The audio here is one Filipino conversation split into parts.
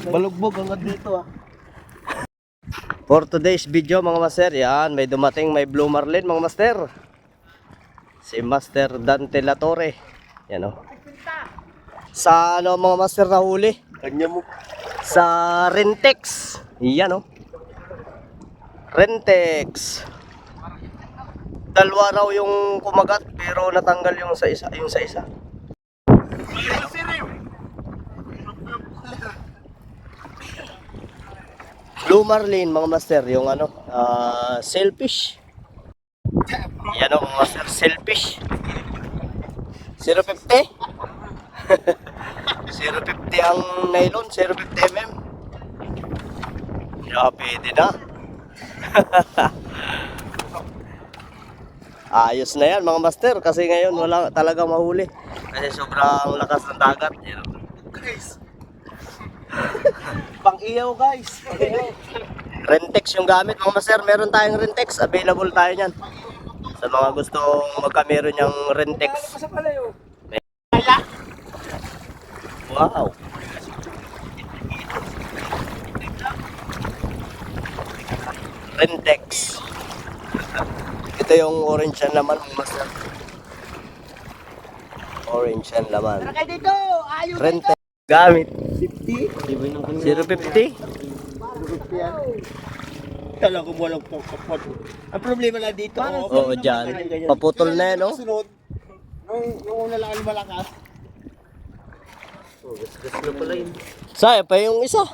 Balugbog hanggang dito ah. For today's video mga master, yan, may dumating, may blue marlin mga master. Si Master Dante Latore. Yan o. Sa ano mga master na huli? Kanya mo. Sa Rentex. Yan o. Rentex. Dalawa raw yung kumagat pero natanggal yung sa isa. Yung sa isa. Blue marlin mga master, yung ano, sailfish. Yan o mga master, sailfish. 0.50 0.50 ang nylon, 0.50 mm. Yeah, pwede na. Ayos na yan mga master, kasi ngayon wala talaga mahuli kasi sobrang lakas ng dagat. Yan o. Guys. Pang-iyaw guys. Pang-iyaw. Rentex yung gamit mga master, meron tayong Rentex, available tayo nyan sa mga gustong magkamero niyang Rentex. Wow. Rentex. Ito yung orange yan laman mga master. Orange yan laman. Rentex gamit 50? 0.50. Kala ko walang kapot. Ang problema na dito. Oo, dyan. Paputol na yan, no? Sunod, nung una lang malakas. Sayang pa yung isa.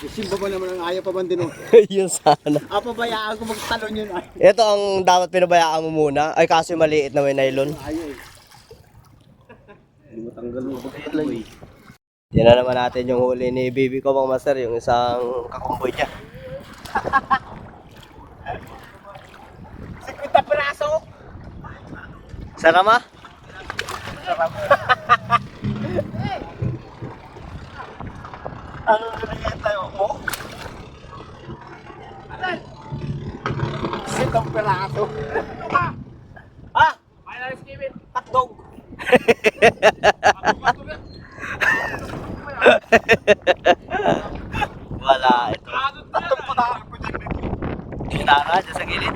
Simba pa naman ang ayaw pa man din. Yun sana. Pabayaan ko magtalon yun ay. Ito ang dapat pinabayaan mo muna. Ay, kasi maliit na may nylon. Ayaw eh. Hindi matanggal mo. Yan na naman natin yung huli ni baby ko mga master, yung isang kakumboy niya. 50 piraso! Sarama? Ano nalagyan tayo mo? 50 piraso! Ha? May na-skipin! Hotdog! Wala ito. Hotdog pa na! Gitara dyan sa gilid.